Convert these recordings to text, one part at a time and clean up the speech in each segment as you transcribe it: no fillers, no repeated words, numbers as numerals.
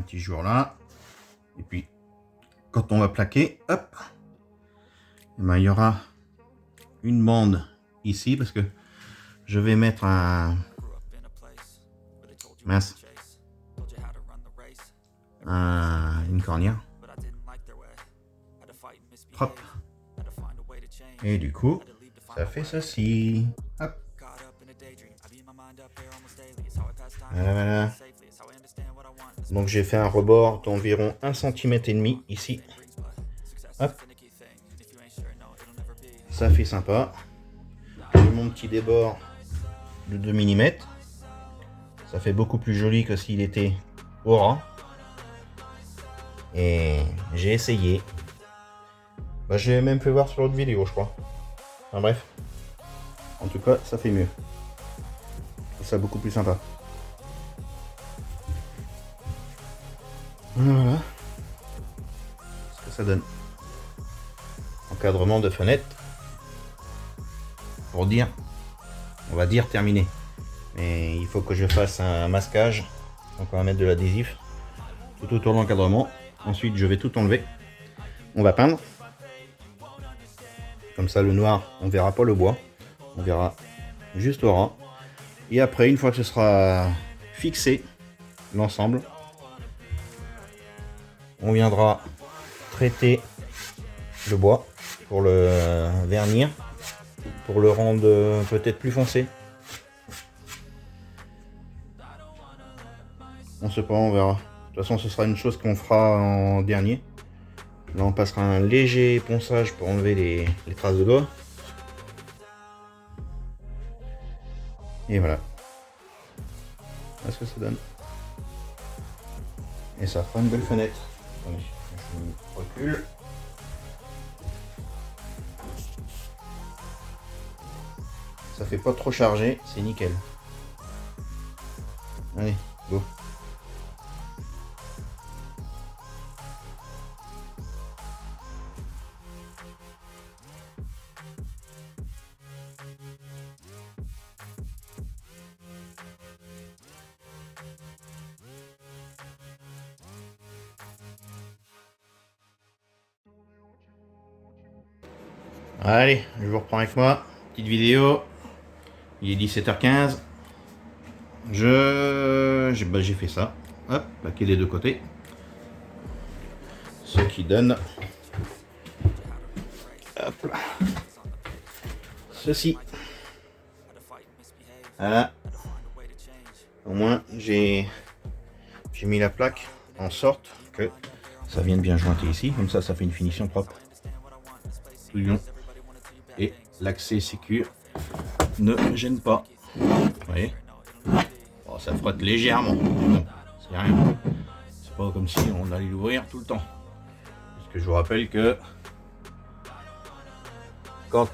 petit jour là. Et puis, quand on va plaquer, hop, eh ben, il y aura une bande ici parce que je vais mettre une cornière. Hop. Et du coup, ça fait ceci. Hop. Voilà. Donc j'ai fait un rebord d'environ 1,5 cm ici. Hop. Ça fait sympa. J'ai mon petit débord de 2 mm. Ça fait beaucoup plus joli que s'il était au ras. Et j'ai essayé. Bah, j'ai même fait voir sur l'autre vidéo, je crois. Enfin bref. En tout cas, ça fait mieux. Je trouve ça beaucoup plus sympa. Voilà. Ce que ça donne. Encadrement de fenêtre. Pour dire, on va dire terminé. Mais il faut que je fasse un masquage. Donc on va mettre de l'adhésif tout autour de l'encadrement. Ensuite, je vais tout enlever. On va peindre. Comme ça, le noir, on verra pas le bois. On verra juste au ras. Et après, une fois que ce sera fixé, l'ensemble, on viendra traiter le bois pour le vernir, pour le rendre peut-être plus foncé. On sait pas, on verra. De toute façon, ce sera une chose qu'on fera en dernier. Là, on passera un léger ponçage pour enlever les traces de doigts. Et voilà. Voilà ce que ça donne. Et ça fera une belle fenêtre. Attendez, je recule. Ça fait pas trop chargé, c'est nickel. Allez, go. Allez, je vous reprends avec moi. Petite vidéo. Il est 17h15. J'ai fait ça. Hop, plaqué des deux côtés. Ce qui donne hop là, ceci. Voilà. Au moins j'ai mis la plaque en sorte que ça vienne bien jointer ici. Comme ça fait une finition propre. Et l'accès sécure ne gêne pas. Vous voyez, oh, ça frotte légèrement. Bon, c'est rien. C'est pas comme si on allait l'ouvrir tout le temps. Parce que je vous rappelle que quand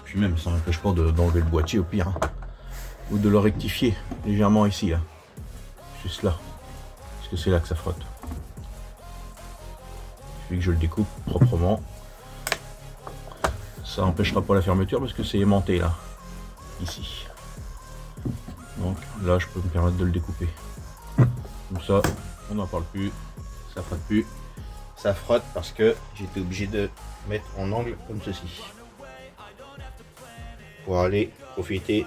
puis même ça n'empêche pas d'enlever le boîtier au pire, hein, ou de le rectifier légèrement ici, là, juste là, parce que c'est là que ça frotte. Il suffit que je le découpe proprement. Ça n'empêchera pas la fermeture parce que c'est aimanté là, ici. Donc là, je peux me permettre de le découper. Comme ça, on n'en parle plus, ça frotte plus. Ça frotte parce que j'étais obligé de mettre en angle comme ceci. Pour aller profiter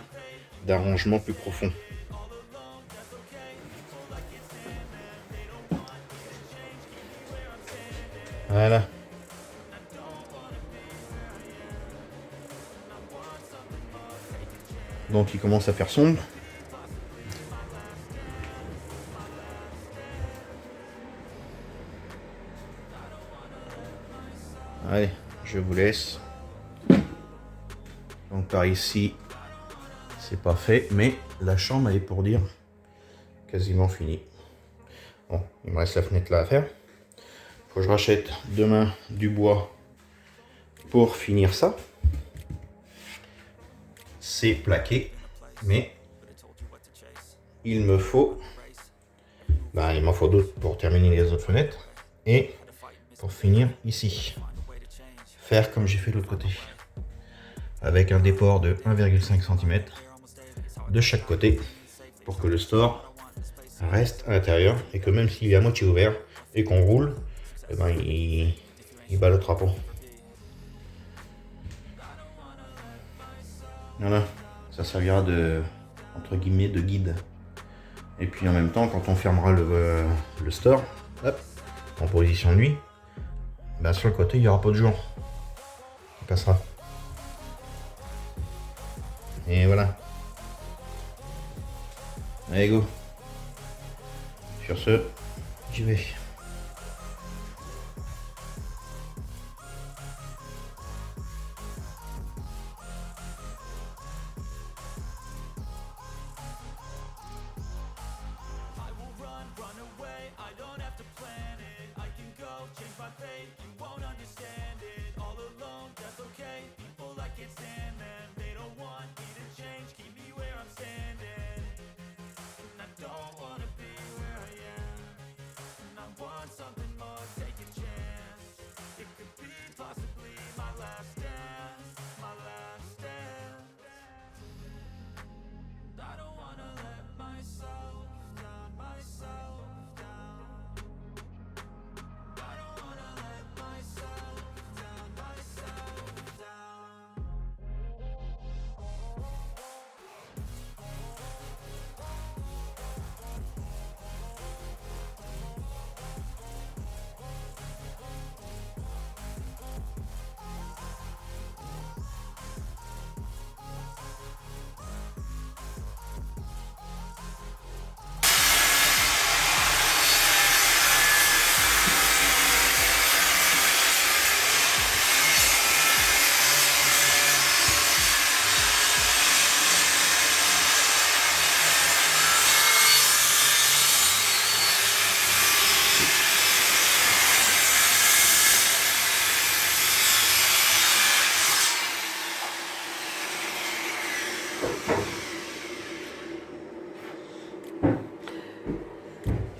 d'un rangement plus profond. Voilà. Donc il commence à faire sombre. Allez, je vous laisse. Donc par ici, c'est pas fait, mais la chambre elle est pour dire quasiment finie. Bon, il me reste la fenêtre là à faire. Faut que je rachète demain du bois pour finir ça. C'est plaqué, mais il m'en faut d'autres pour terminer les autres fenêtres et pour finir ici. Faire comme j'ai fait de l'autre côté, avec un déport de 1,5 cm de chaque côté pour que le store reste à l'intérieur et que même s'il est à moitié ouvert et qu'on roule, eh ben, il ballottera pas. Voilà, ça servira de, entre guillemets, de guide. Et puis en même temps, quand on fermera le store, hop, en position nuit, ben sur le côté, il n'y aura pas de jour. Il passera. Et voilà. Allez, go. Sur ce, j'y vais.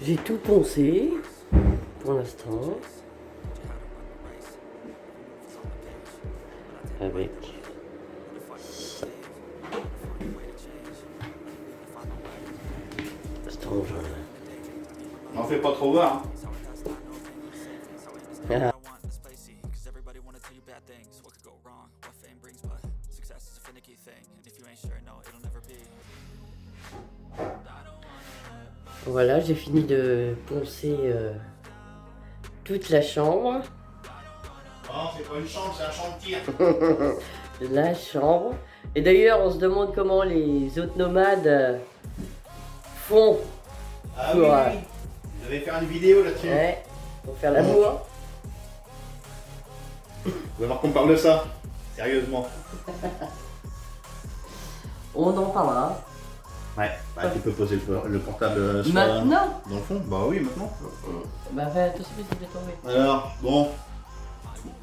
J'ai tout poncé pour l'instant. Avec ça. Strange. N'en fais pas trop voir. Ah. Voilà, j'ai fini de poncer toute la chambre. Oh, c'est pas une chambre, c'est un champ de tir. La chambre. Et d'ailleurs, on se demande comment les autres nomades font Ah pour, oui, oui. Vous devez faire une vidéo là-dessus. ouais, pour faire l'amour. Vous allez voir qu'on parle de ça. Sérieusement. On en parlera. Ouais, bah, tu peux poser le portable sur Maintenant dans le fond. Bah oui, maintenant. Bah fais attention parce qu'il est tombé. Alors, bon,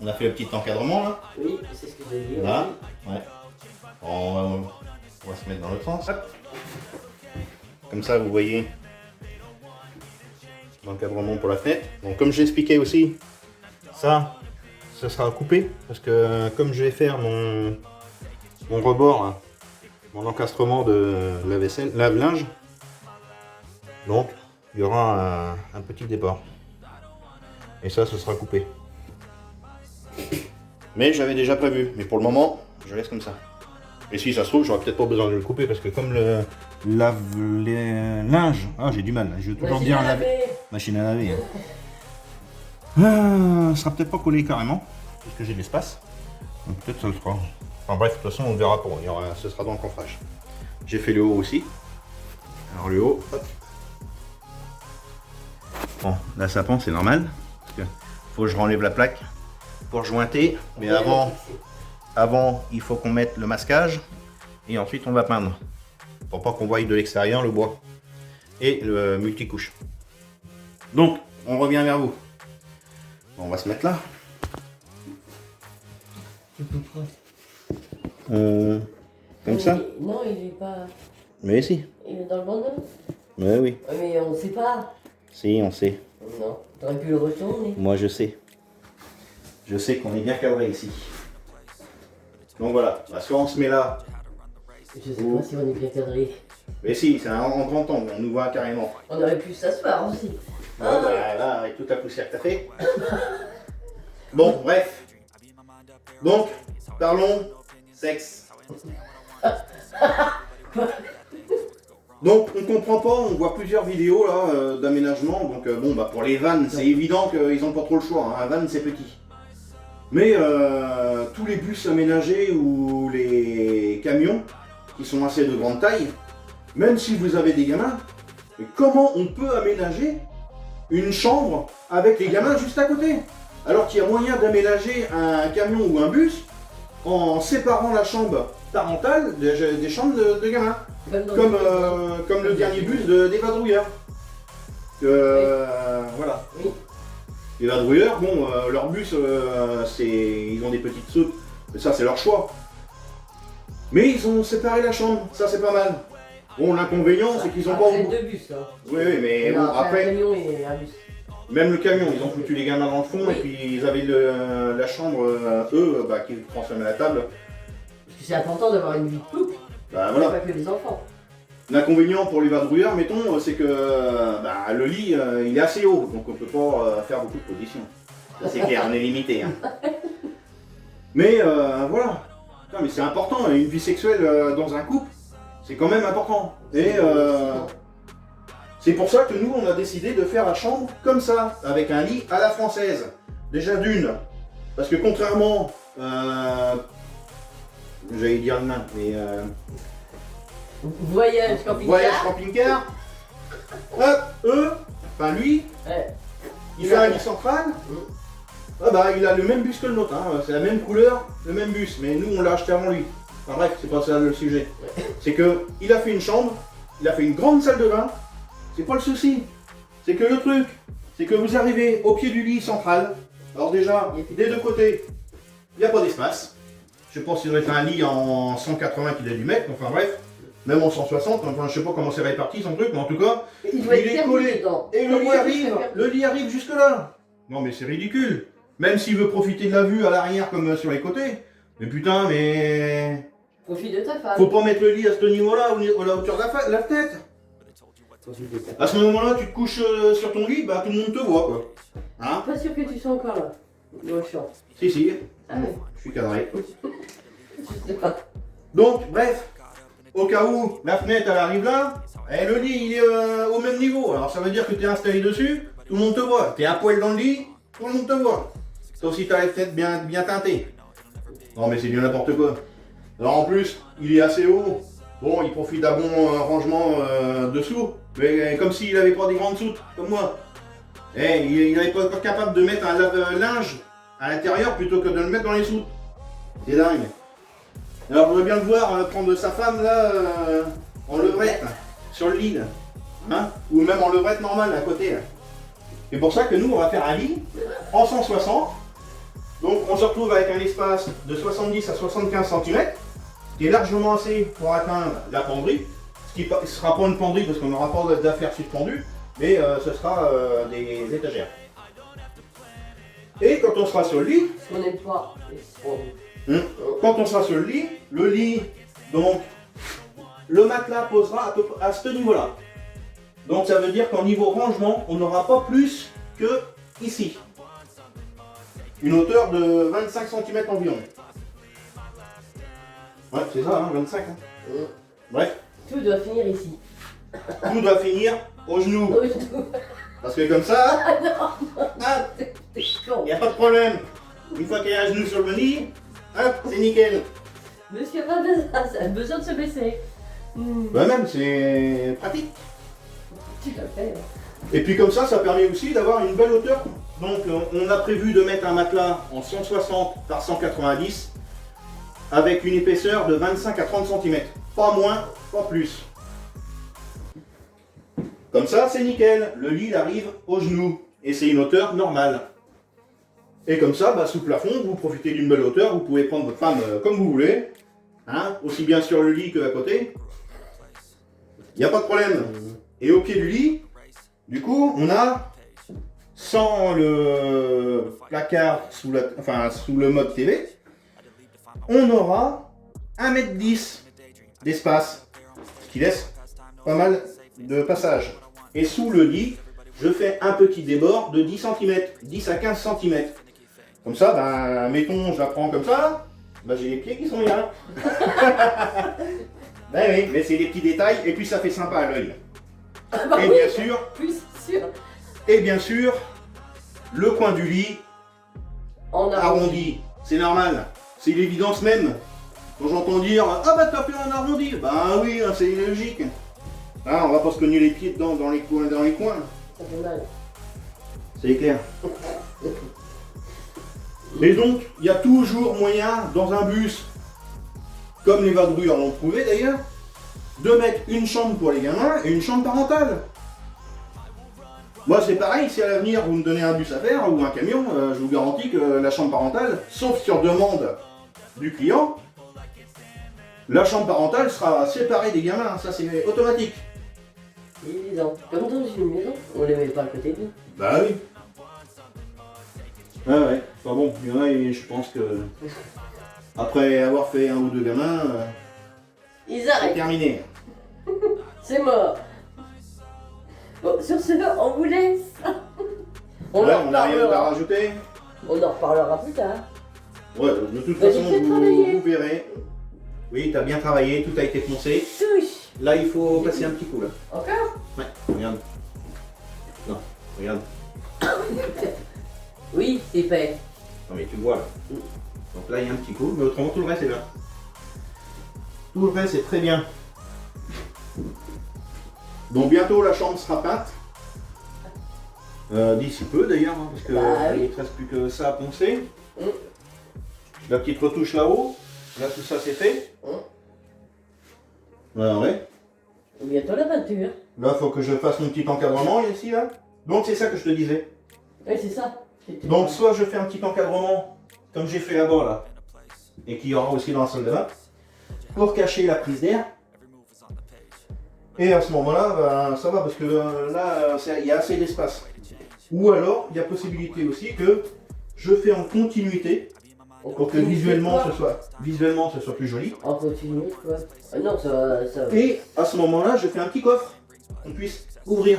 on a fait le petit encadrement là. Oui, c'est ce que j'ai dit. Là, ouais. On va se mettre dans l'autre sens. Hop. Comme ça, vous voyez l'encadrement pour la fenêtre. Donc, comme j'expliquais aussi, ça sera coupé parce que comme je vais faire mon rebord, là, mon encastrement de lave-vaisselle, lave-linge, donc il y aura un petit départ. Et ça, ce sera coupé. Mais j'avais déjà prévu. Mais pour le moment, je laisse comme ça. Et si ça se trouve, j'aurais peut-être pas besoin de le couper parce que comme le lave-linge, ah j'ai du mal, je veux toujours dire machine à laver. Ça sera peut-être pas collé carrément, puisque j'ai de l'espace. Donc peut-être ça le fera. Enfin bref, de toute façon on verra pour. Ce sera dans le coffrage. J'ai fait le haut aussi. Alors le haut, hop. Bon, là ça pend, c'est normal. Parce que faut que je renlève la plaque pour jointer. Mais avant, il faut qu'on mette le masquage. Et ensuite on va peindre. Pour pas qu'on voie de l'extérieur le bois. Et le multicouche. Donc, on revient vers vous. Bon, on va se mettre là. Comme ça. Non, il est pas. Mais si. Il est dans le bandeau. Mais oui. Mais on ne sait pas. Si, on sait. Non, t'aurais pu le retourner. Moi, je sais. Je sais qu'on est bien cadré ici. Donc voilà. Soit on se met là. Je sais pas si on est bien cadré. Mais si, c'est en grand angle, on nous voit carrément. On aurait pu s'asseoir aussi. Ouais, bah, là, avec toute la poussière que t'as fait. Bon, bref. Donc, parlons sexe. Donc, on comprend pas, on voit plusieurs vidéos là d'aménagement. Donc, bon, bah pour les vannes, c'est évident qu'ils ont pas trop le choix. Hein. Un van, c'est petit. Mais tous les bus aménagés ou les camions qui sont assez de grande taille, même si vous avez des gamins, mais comment on peut aménager une chambre avec les gamins juste à côté? Alors qu'il y a moyen d'aménager un camion ou un bus en séparant la chambre parentale des chambres de gamins. Comme le dernier bus des vadrouilleurs. Voilà. Oui. Les vadrouilleurs, bon, leur bus, ils ont des petites soutes, mais ça c'est leur choix. Mais ils ont séparé la chambre, ça c'est pas mal. Bon, l'inconvénient c'est qu'ils ont pas... Après deux bus, hein. Oui, mais bon, Un après, camion et un bus. même le camion, ils ont foutu les gamins dans le fond, Oui. et puis ils avaient la chambre, eux, qui transformaient la table. Parce que c'est important d'avoir une vie de couple, Bah voilà. pas que des enfants. L'inconvénient pour les vadrouilleurs, mettons, c'est que le lit, il est assez haut, donc on peut pas faire beaucoup de positions. Ça c'est clair, on est limité. Hein. Mais voilà. Non, mais c'est important, une vie sexuelle dans un couple, c'est quand même important. Et c'est pour ça que nous, on a décidé de faire la chambre comme ça, avec un lit à la française. Déjà d'une, parce que contrairement, j'allais dire le nain, mais... Voyage camping-car. Voyage camping-car. Hop, eux, enfin lui, Ouais. il fait un lit central. Ah bah il a le même bus que le nôtre, hein. C'est la même couleur, le même bus, mais nous on l'a acheté avant lui. Enfin bref, c'est pas ça le sujet. C'est que il a fait une chambre, il a fait une grande salle de bain, c'est pas le souci. C'est que le truc, c'est que vous arrivez au pied du lit central. Alors déjà, des deux côtés, il n'y a pas d'espace. Je sais pas s'il aurait fait un lit en 180 qu'il a dû mettre, enfin bref. Même en 160, enfin je sais pas comment c'est réparti son truc, mais en tout cas, Il doit être est perdu collé. dedans. Et le lit arrive jusque là. Non mais c'est ridicule. Même s'il veut profiter de la vue à l'arrière comme sur les côtés. Mais putain, mais... Profite de ta femme. Faut pas mettre le lit à ce niveau-là, à la hauteur de la tête. À ce moment-là, tu te couches sur ton lit, bah tout le monde te voit quoi. Hein? Pas sûr que tu sois encore là. Au champ. Si. Ah ouais. Je suis cadré. Je sais pas. Donc, bref. Au cas où la fenêtre elle arrive là, et le lit il est au même niveau. Alors ça veut dire que tu es installé dessus, tout le monde te voit. Tu es à poil dans le lit, tout le monde te voit. Sauf si tu as la tête bien teintée. Non mais c'est bien n'importe quoi. Alors en plus, il est assez haut. Bon, il profite d'un bon rangement dessous. Mais comme s'il avait pas des grandes soutes, comme moi. Et il n'avait pas capable de mettre un lave-linge à l'intérieur plutôt que de le mettre dans les soutes. C'est dingue. Alors, je voudrais bien le voir prendre sa femme là en levrette, sur le lit, là. Hein, ou même en levrette normale à côté. Là. C'est pour ça que nous, on va faire un lit en 160. Donc, on se retrouve avec un espace de 70 à 75 cm, qui est largement assez pour atteindre la penderie. Ce qui ne sera pas une penderie parce qu'on n'aura pas d'affaires suspendues, mais ce sera des étagères. Et quand on sera sur le lit, Ce qu'on n'aime pas. quand on sera sur le lit, donc, le matelas posera à peu près à ce niveau-là. Donc ça veut dire qu'en niveau rangement, on n'aura pas plus que ici. Une hauteur de 25 cm environ. Ouais, c'est ça, hein, 25. Hein. Bref, Tout doit finir ici. tout doit finir au genou. Parce que comme ça, T'es con. il n'y a pas de problème. Une fois qu'il y a un genou sur le lit, hop, c'est nickel. Monsieur a besoin de se baisser. Bah même, c'est pratique. Tu l'as fait. Et puis comme ça permet aussi d'avoir une belle hauteur. Donc on a prévu de mettre un matelas en 160 par 190 avec une épaisseur de 25 à 30 cm. Pas moins, pas plus. Comme ça, c'est nickel. Le lit il arrive au genou. Et c'est une hauteur normale. Et comme ça, sous plafond, vous profitez d'une belle hauteur. Vous pouvez prendre votre femme comme vous voulez. Hein, aussi bien sur le lit que à côté. Il n'y a pas de problème. Et au pied du lit, du coup, on a, sans le placard sous le mode TV, on aura 1,10 m d'espace. Ce qui laisse pas mal de passages. Et sous le lit, je fais un petit débord de 10 cm, 10 à 15 cm. Comme ça, ben, mettons, je la prends comme ça, ben, j'ai les pieds qui sont bien. Ben oui, mais c'est des petits détails, et puis ça fait sympa à l'œil. Et bien sûr, Plus sûr. et bien sûr, le coin du lit En arrondi. C'est normal, c'est l'évidence même. Quand j'entends dire « Ah bah t'as fait un arrondi !» Ben oui, hein, c'est logique. Ah, on va pas se cogner les pieds dedans, dans les coins. Ça fait mal. C'est clair. Et donc, il y a toujours moyen, dans un bus, comme les vadrouilleurs l'ont prouvé d'ailleurs, de mettre une chambre pour les gamins et une chambre parentale. Moi c'est pareil, si à l'avenir vous me donnez un bus à faire ou un camion, je vous garantis que la chambre parentale, sauf sur demande du client, la chambre parentale sera séparée des gamins, ça c'est automatique. Évident. Comme dans une maison, on les met pas à côté de nous. Bah oui. Ah ouais, enfin bon, il y en a et je pense que après avoir fait un ou deux gamins, Ils c'est arrêtent. terminé. C'est mort. Bon, sur ce, on vous laisse. On Ouais, en on n'a rien à reparlera. rajouter. On en reparlera plus tard. Ouais, de toute Bah, façon, j'ai fait travailler. vous verrez. Oui, t'as bien travaillé, tout a été poncé. Touche. Là, il faut passer un petit coup, là. Encore? Ouais, regarde. Non, regarde. Oui, c'est fait. Non, mais tu le vois, là. Donc là, il y a un petit coup, mais autrement, tout le reste, c'est bien. Tout le reste, c'est très bien. Donc, bientôt, la chambre sera peinte. D'ici peu, d'ailleurs, hein, parce que Bah, oui. il ne reste plus que ça à poncer. Mm. La petite retouche là-haut. Là, tout ça, c'est fait. Ouais. Bientôt la peinture. Là, faut que je fasse mon petit encadrement ici, là. Donc, c'est ça que je te disais. Oui, c'est ça. Donc, soit je fais un petit encadrement, comme j'ai fait là-bas, là, et qu'il y aura aussi dans la salle de bain, pour cacher la prise d'air. Et à ce moment-là, ben, ça va, parce que là, il y a assez d'espace. Ou alors, il y a possibilité aussi que je fais en continuité, pour que visuellement, ce soit plus joli. On continue, quoi. Ah non, ça va. Et à ce moment-là, je fais un petit coffre, qu'on puisse ouvrir.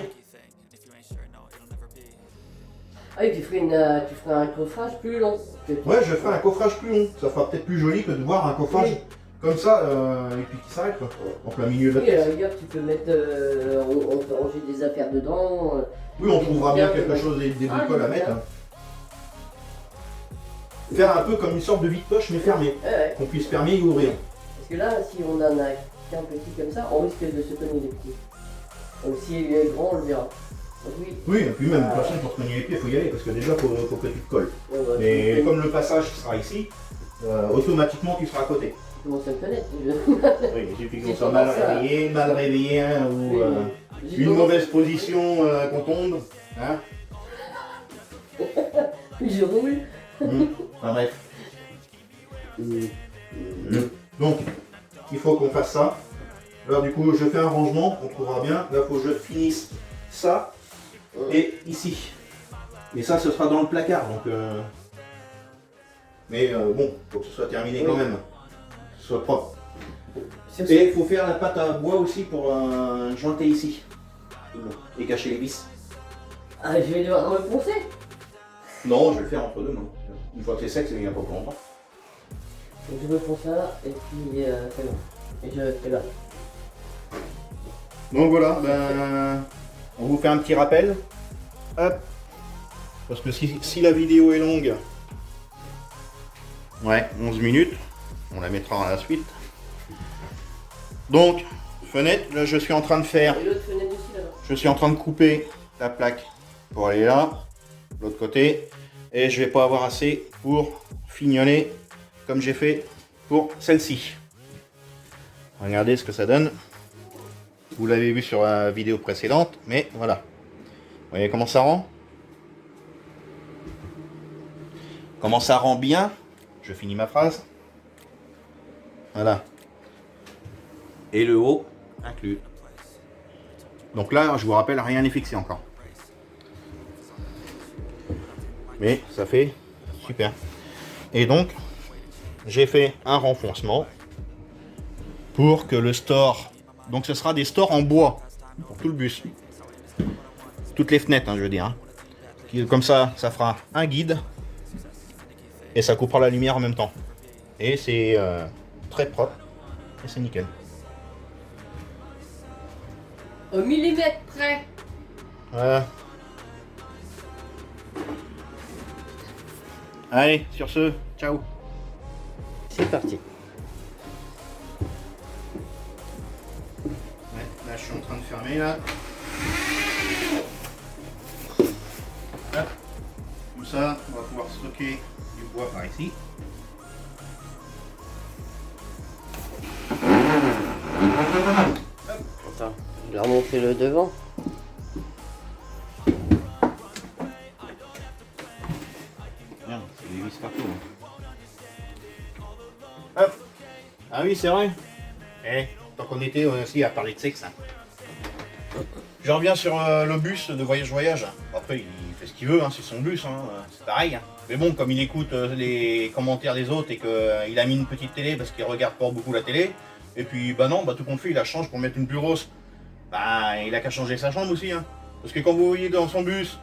Ah oui, tu ferais un coffrage plus long. Ouais, je ferai un coffrage plus long. Ça fera peut-être plus joli que de voir un coffrage Oui. comme ça, et puis qui s'arrête, quoi. En plein milieu de la Oui, à pièce. la rigueur, tu peux mettre. On peut ranger des affaires dedans. Oui, on trouvera bien Bien, quelque ouais. chose, des Ah, bricoles à bien. mettre. Hein. Faire un peu comme une sorte de vide-poche, mais fermé. Ouais. Qu'on puisse fermer et ouvrir. Parce que là, si on en a qu'un petit comme ça, on risque de se cogner les pieds. Donc si il est grand, on le verra. Donc oui. Oui, et puis même, de toute façon, pour se cogner les pieds, il faut y aller, parce que déjà, faut que tu te colles. Ouais, bah, Mais tu comme le passage sera ici, automatiquement, tu seras à côté. commences à me connaître. Oui, il suffit qu'on J'ai soit mal tendance à- réveillé, hein, ou Oui, j'ai une tendance- mauvaise position qu'on tombe. Hein. Je roule. Enfin bref. Donc, il faut qu'on fasse ça. Alors du coup, je fais un rangement, on trouvera bien. Là, il faut que je finisse ça et ici. Et ça, ce sera dans le placard. Donc, mais bon, faut que ce soit terminé quand même. Que ce soit propre. Et il faut faire la pâte à bois aussi pour jointer ici. Et cacher les vis. Ah, je vais devoir me poncer. Non, je vais le faire entre deux mains. Une fois que c'est sec, c'est bien pas pour longtemps. Donc je me ponce là, et puis c'est bon. Et je fais là. Donc voilà, ben, on vous fait un petit rappel. Hop. Parce que si la vidéo est longue, ouais, 11 minutes, on la mettra à la suite. Donc, fenêtre, là je suis en train de faire, Et l'autre fenêtre aussi là-bas. je suis en train de couper la plaque pour aller là, de l'autre côté, et je vais pas avoir assez pour fignoler comme j'ai fait pour celle-ci. Regardez ce que ça donne. Vous l'avez vu sur la vidéo précédente, mais voilà. Vous voyez comment ça rend? Comment ça rend bien? Je finis ma phrase. Voilà. Et le haut inclus. Donc là, je vous rappelle, rien n'est fixé encore. Mais ça fait super. Et donc, j'ai fait un renfoncement pour que le store Donc ce sera des stores en bois pour tout le bus. Toutes les fenêtres, hein, je veux dire. Hein. Comme ça, ça fera un guide et ça coupera la lumière en même temps. Et c'est très propre et c'est nickel. Au millimètre près. Voilà. Allez, sur ce, ciao. C'est parti. Ouais, là je suis en train de fermer là. Hop. Comme ça, on va pouvoir stocker du bois par ici. Attends, je vais leur montrer le devant. Merde, c'est des vis partout. Hein. Hop. Ah oui, c'est vrai. Eh, tant qu'on était aussi à parler de sexe. Hein. Je reviens sur le bus de voyage. Après, il fait ce qu'il veut, hein, c'est son bus, hein, c'est pareil. Hein. Mais bon, comme il écoute les commentaires des autres et qu'il a mis une petite télé parce qu'il regarde pas beaucoup la télé, et puis bah non, bah tout compte fait, il la change pour mettre une plus grosse. Bah, il a qu'à changer sa chambre aussi. Hein. Parce que quand vous voyez dans son bus,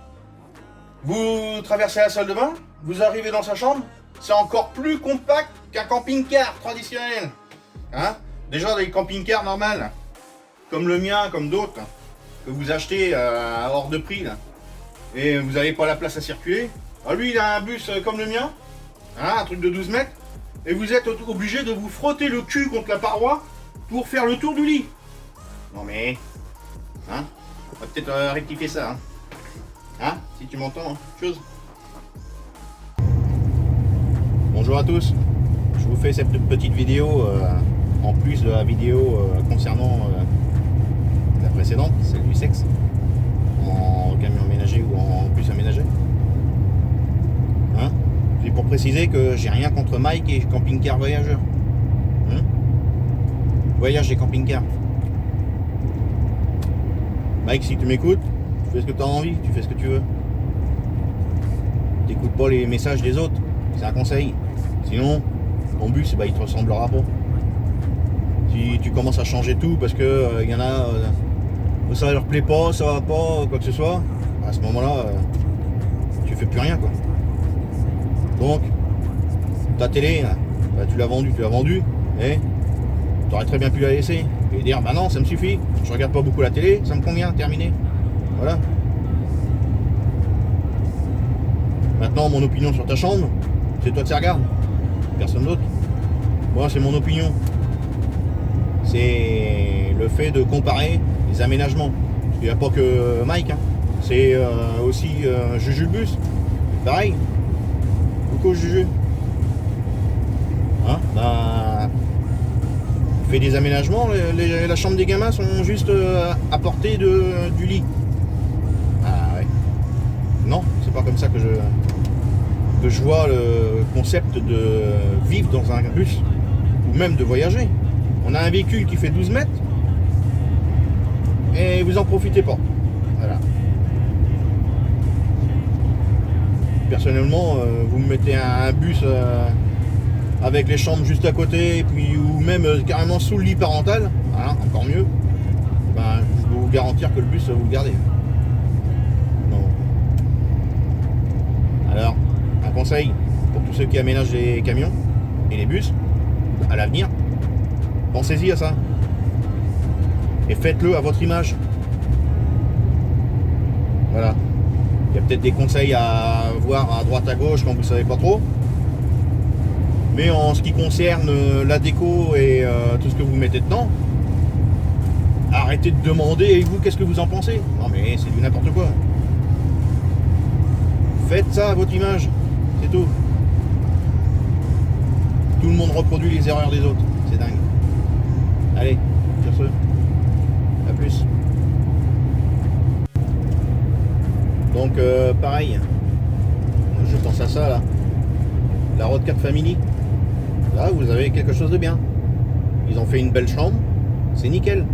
vous traversez la salle de bain, vous arrivez dans sa chambre, c'est encore plus compact qu'un camping-car traditionnel. Hein. Déjà, des camping-cars normales, comme le mien, comme d'autres, que vous achetez à hors de prix, là, et vous n'avez pas la place à circuler. Alors lui, il a un bus comme le mien, hein, un truc de 12 mètres, et vous êtes obligé de vous frotter le cul contre la paroi pour faire le tour du lit. Non mais, hein, on va peut-être rectifier ça, hein, si tu m'entends, hein, chose. Bonjour à tous, je vous fais cette petite vidéo en plus de la vidéo concernant la précédente, celle du sexe, en camion aménagé ou en bus aménagé. Hein, c'est pour préciser que j'ai rien contre Mike et camping-car voyageur. Hein, voyage et camping-car. Mike, si tu m'écoutes, tu fais ce que tu as envie, tu fais ce que tu veux. T'écoutes pas les messages des autres, c'est un conseil. Sinon, ton bus, bah, il te ressemblera pas. Si tu commences à changer tout parce que y en a, ça leur plaît pas, ça va pas, quoi que ce soit, à ce moment-là, tu fais plus rien, quoi. Donc, ta télé, bah, tu l'as vendue, et tu aurais très bien pu la laisser et dire bah non, ça me suffit, je regarde pas beaucoup la télé, ça me convient, terminé. Voilà. Maintenant, mon opinion sur ta chambre, c'est toi qui regardes, personne d'autre. Moi, c'est mon opinion. C'est le fait de comparer les aménagements. Il n'y a pas que Mike, hein. C'est aussi Juju le bus. Pareil. Coucou Juju. Hein, bah, fait des aménagements, la chambre des gamins sont juste à portée du lit. Ah ouais. Non, c'est pas comme ça que je vois le concept de vivre dans un bus ou même de voyager. On a un véhicule qui fait 12 mètres et vous en profitez pas. Voilà. Personnellement, vous me mettez un bus avec les chambres juste à côté, puis ou même carrément sous le lit parental, hein, encore mieux. Ben, je peux vous garantir que le bus, vous le gardez. Non. Alors, un conseil pour tous ceux qui aménagent les camions et les bus, à l'avenir, pensez-y à ça. Et faites-le à votre image. Voilà. Il y a peut-être des conseils à voir à droite à gauche quand vous ne savez pas trop. Mais en ce qui concerne la déco et tout ce que vous mettez dedans, arrêtez de demander et vous qu'est-ce que vous en pensez. Non mais c'est du n'importe quoi. Faites ça à votre image, c'est tout. Tout le monde reproduit les erreurs des autres, c'est dingue. Allez, sur ce, à plus. Donc pareil, je pense à ça là, la Road 4 Family, là vous avez quelque chose de bien. Ils ont fait une belle chambre, c'est nickel.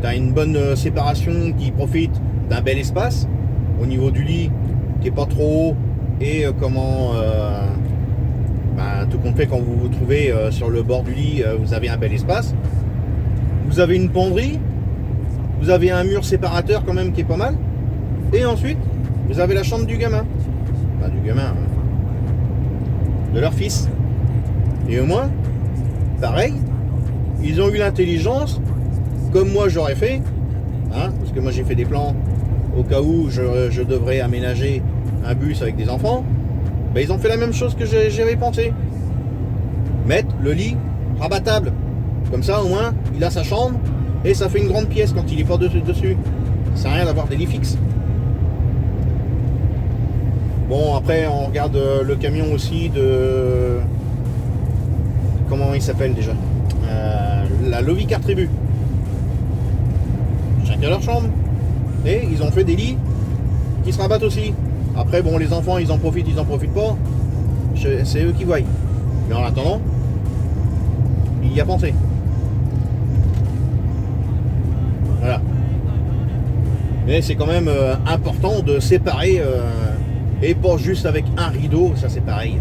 T'as une bonne séparation qui profite d'un bel espace au niveau du lit qui est pas trop haut et tout compte fait quand vous vous trouvez sur le bord du lit, vous avez un bel espace. vous avez une penderie, vous avez un mur séparateur quand même qui est pas mal, et ensuite vous avez la chambre du gamin, enfin du gamin, de leur fils. Et au moins, pareil, ils ont eu l'intelligence, comme moi j'aurais fait, hein, parce que moi j'ai fait des plans au cas où je devrais aménager un bus avec des enfants. Ben, ils ont fait la même chose que j'avais pensé. Mettre le lit rabattable. Comme ça, au moins, il a sa chambre et ça fait une grande pièce quand il est pas dessus. Ça sert à rien d'avoir des lits fixes. Bon, après, on regarde le camion aussi de... Comment il s'appelle déjà, la Lovicar Tribu. Chacun leur chambre. Et ils ont fait des lits qui se rabattent aussi. Après, bon, les enfants, ils en profitent pas. C'est eux qui voient. Mais en attendant, il y a pensé. Voilà. Mais c'est quand même important de séparer, et pas juste avec un rideau, ça c'est pareil.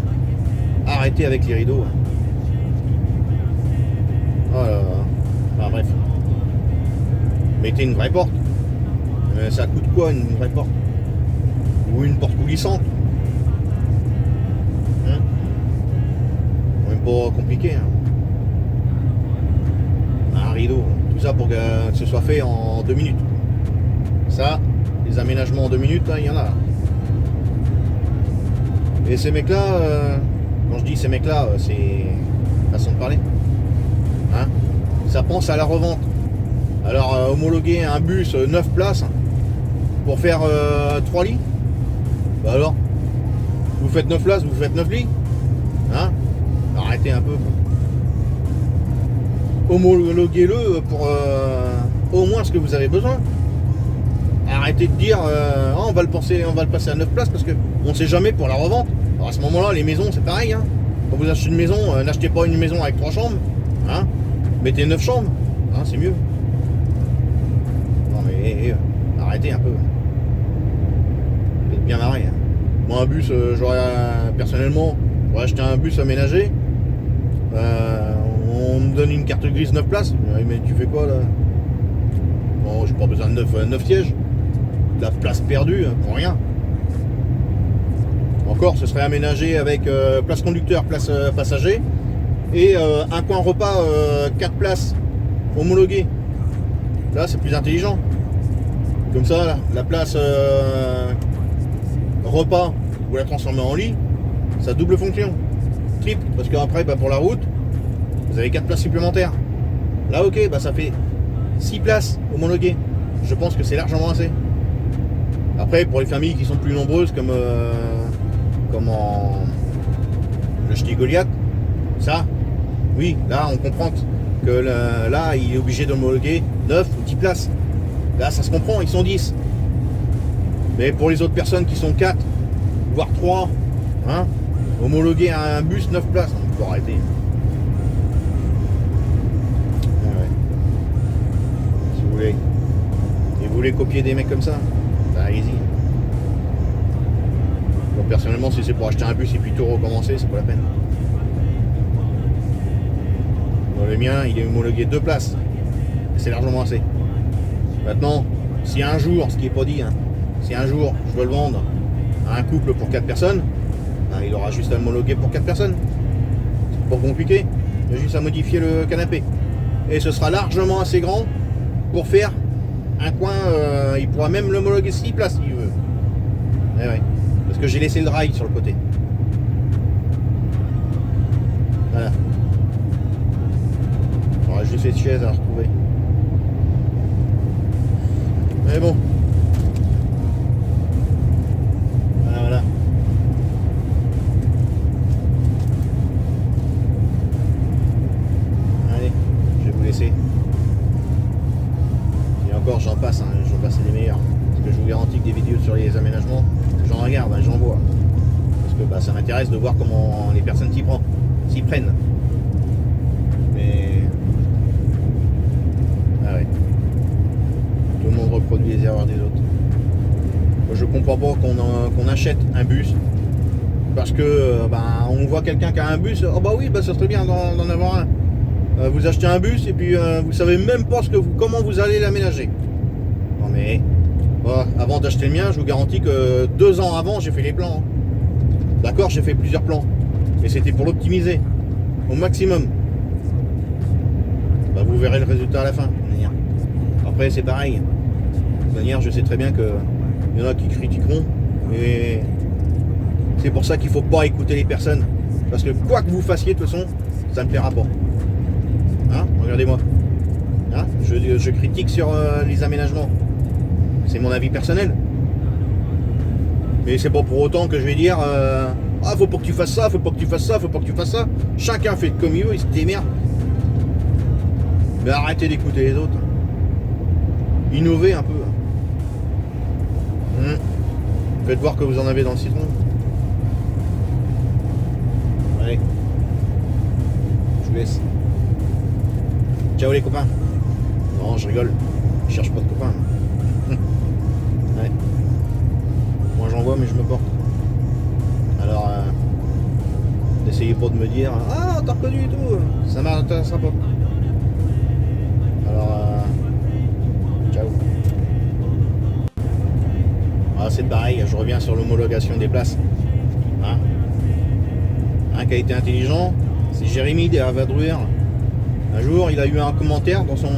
Arrêtez avec les rideaux. Oh là là. Enfin, bref. Mettez une vraie porte. Ça coûte quoi une vraie porte? Ou une porte coulissante, hein? Même pas compliqué, hein. Un rideau, tout ça pour que ce soit fait en 2 minutes. Ça, les aménagements en 2 minutes, il y en a. Et ces mecs là, quand je dis ces mecs là, c'est façon de parler, hein, ça pense à la revente. Alors homologuer un bus 9 places pour faire 3 lits. Bah alors, vous faites 9 places, vous faites 9 lits, hein? Arrêtez un peu. Homologuez-le pour au moins ce que vous avez besoin. Arrêtez de dire oh, on va le passer à 9 places parce que on sait jamais pour la revente. Alors à ce moment-là, les maisons c'est pareil, hein. Quand vous achetez une maison, n'achetez pas une maison avec 3 chambres, hein? Mettez 9 chambres, hein, c'est mieux. Non mais arrêtez un peu. Vous êtes bien marré, hein. Moi un bus, personnellement, j'aurais acheté un bus aménagé. On me donne une carte grise 9 places. Mais tu fais quoi là? Bon, j'ai pas besoin de 9 sièges. De la place perdue pour rien. Encore, ce serait aménagé avec place conducteur, place passager et un coin repas 4 places homologuées. Là, c'est plus intelligent. Comme ça, là, la place repas, vous la transformez en lit, ça double fonction. Triple, parce qu'après, bah, pour la route, vous avez 4 places supplémentaires. Là, ok, bah, ça fait 6 places homologuées. Je pense que c'est largement assez. Après, pour les familles qui sont plus nombreuses, comme en le Ch'ti Goliath, ça, oui, là, on comprend que là, il est obligé d'homologuer 9 ou 10 places. Là, ça se comprend, ils sont 10. Mais pour les autres personnes qui sont 4, voire 3, hein, homologuer un bus 9 places, on peut arrêter. Ouais. Si vous voulez. Et vous voulez copier des mecs comme ça, bah, allez-y. Bon, personnellement, si c'est pour acheter un bus et puis tout recommencer, c'est pas la peine. Dans le mien, il est homologué 2 places. C'est largement assez. Maintenant, si un jour, ce qui est pas dit, hein, si un jour je veux le vendre à un couple pour 4 personnes, ben, il aura juste à homologuer pour 4 personnes. C'est pas compliqué. Il y a juste à modifier le canapé. Et ce sera largement assez grand pour faire un coin. Il pourra même l'homologuer 6 places s'il veut. Eh ouais. Parce que j'ai laissé le rail sur le côté. Voilà. J'aurais juste cette chaise à retrouver. Mais bon. Voilà. Allez, je vais vous laisser. Et encore, j'en passe, hein, j'en passe les meilleurs. Parce que je vous garantis que des vidéos sur les aménagements, j'en regarde, hein, j'en vois. Parce que bah, ça m'intéresse de voir comment les personnes s'y prennent. Mais... ah ouais. Tout le monde reproduit les erreurs des autres. Moi, je comprends pas qu'on achète un bus parce que on voit quelqu'un qui a un bus, oh bah oui, bah ça serait bien d'en avoir un. vous achetez un bus et puis vous savez même pas comment vous allez l'aménager. Non mais, avant d'acheter le mien, je vous garantis que 2 ans avant, j'ai fait les plans. D'accord, j'ai fait plusieurs plans. Mais c'était pour l'optimiser au maximum. Bah, vous verrez le résultat à la fin. Après, c'est pareil. De toute manière, je sais très bien qu'il y en a qui critiqueront. Mais c'est pour ça qu'il faut pas écouter les personnes. Parce que quoi que vous fassiez, de toute façon, ça ne plaira pas. Hein, regardez-moi. Hein, je critique sur les aménagements. C'est mon avis personnel. Mais c'est pas pour autant que je vais dire ah, faut pas que tu fasses ça, faut pas que tu fasses ça, faut pas que tu fasses ça. Chacun fait comme il veut, il se démerde. Mais arrêtez d'écouter les autres. Innovez un peu. Faites voir que vous en avez dans le citron. Allez. Je vous laisse. Ciao les copains. Non, je rigole. Je cherche pas de copains. Ouais. Moi j'en vois mais je me porte. Alors n'essayez pas de me dire ah t'as reconnu et tout. Ça m'intéressera pas. Alors ciao. Ah, c'est pareil, je reviens sur l'homologation des places. Hein, un qui a été intelligent, c'est Jérémy des Havadruer. Un jour, il a eu un commentaire dans son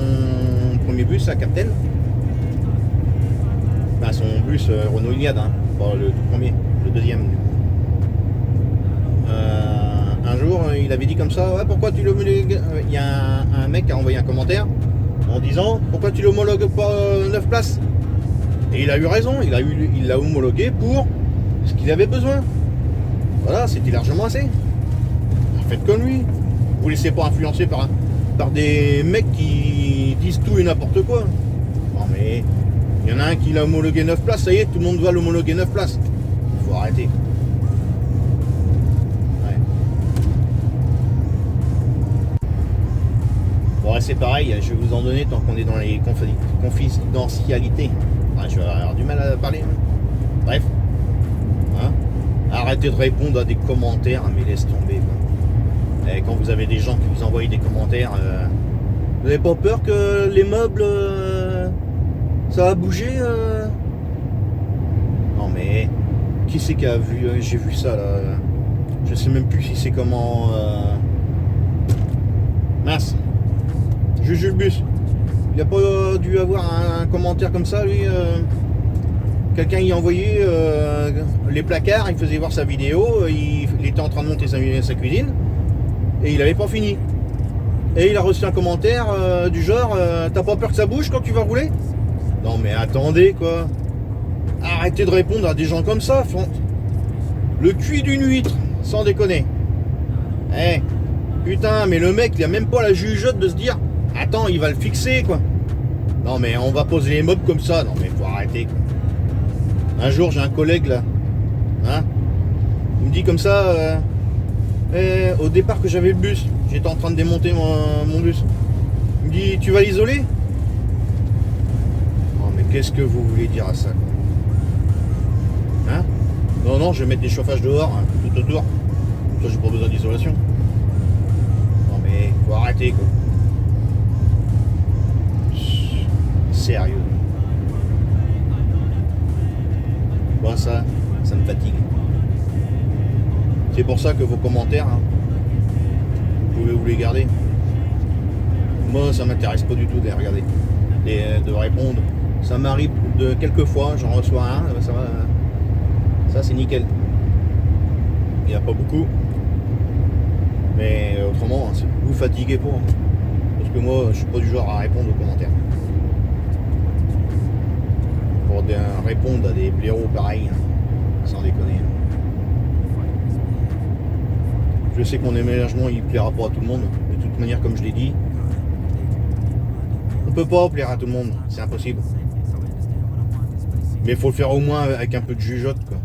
premier bus à Captel. Enfin, son bus Renault Iliad, hein, pas le tout premier, le deuxième. Un jour, il avait dit comme ça, ouais, pourquoi tu l'homologues. Il y a un mec qui a envoyé un commentaire en disant, pourquoi tu l'homologues pas 9 places. Et il a eu raison, il l'a homologué pour ce qu'il avait besoin. Voilà, c'était largement assez. Faites comme lui. Vous laissez pas influencer par des mecs qui disent tout et n'importe quoi. Non mais, il y en a un qui l'a homologué 9 places, ça y est, tout le monde doit l'homologuer 9 places. Il faut arrêter. Ouais. Bon, c'est pareil, je vais vous en donner tant qu'on est dans les confidentialités. Ouais, je vais avoir du mal à parler. Bref. Hein, arrêtez de répondre à des commentaires, mais laisse tomber. Quoi. Et quand vous avez des gens qui vous envoient des commentaires, vous n'avez pas peur que les meubles, ça va bouger Non mais, qui c'est qui a vu j'ai vu ça là. Je sais même plus si c'est comment... Mince. Juju le bus. Il n'a pas dû avoir un commentaire comme ça, lui. Quelqu'un y a envoyé les placards, il faisait voir sa vidéo, il était en train de monter sa cuisine, et il n'avait pas fini. Et il a reçu un commentaire du genre, t'as pas peur que ça bouge quand tu vas rouler? Non mais attendez quoi. Arrêtez de répondre à des gens comme ça. Le cul d'une huître, sans déconner. Eh, putain, mais le mec, il a même pas la jugeote de se dire, attends, il va le fixer quoi. Non mais on va poser les meubles comme ça. Non mais faut arrêter quoi. Un jour j'ai un collègue là. Hein, il me dit comme ça. Au départ que j'avais le bus, j'étais en train de démonter mon bus. Il me dit tu vas l'isoler? Non mais qu'est-ce que vous voulez dire à ça quoi? Hein? Non non, je vais mettre des chauffages dehors, hein, tout autour. Comme ça j'ai pas besoin d'isolation. Non mais faut arrêter quoi. Sérieux. Bon ça me fatigue. C'est pour ça que vos commentaires, hein, vous pouvez vous les garder. Moi ça m'intéresse pas du tout de les regarder, de répondre. Ça m'arrive de quelques fois, j'en reçois un, ça c'est nickel. Il n'y a pas beaucoup. Mais autrement, vous fatiguez pas. Parce que moi je suis pas du genre à répondre aux commentaires. Pour répondre à des blaireaux pareils, sans déconner. Je sais que mon aménagement il plaira pas à tout le monde. De toute manière, comme je l'ai dit, on peut pas plaire à tout le monde, c'est impossible. Mais il faut le faire au moins avec un peu de jugeote quoi.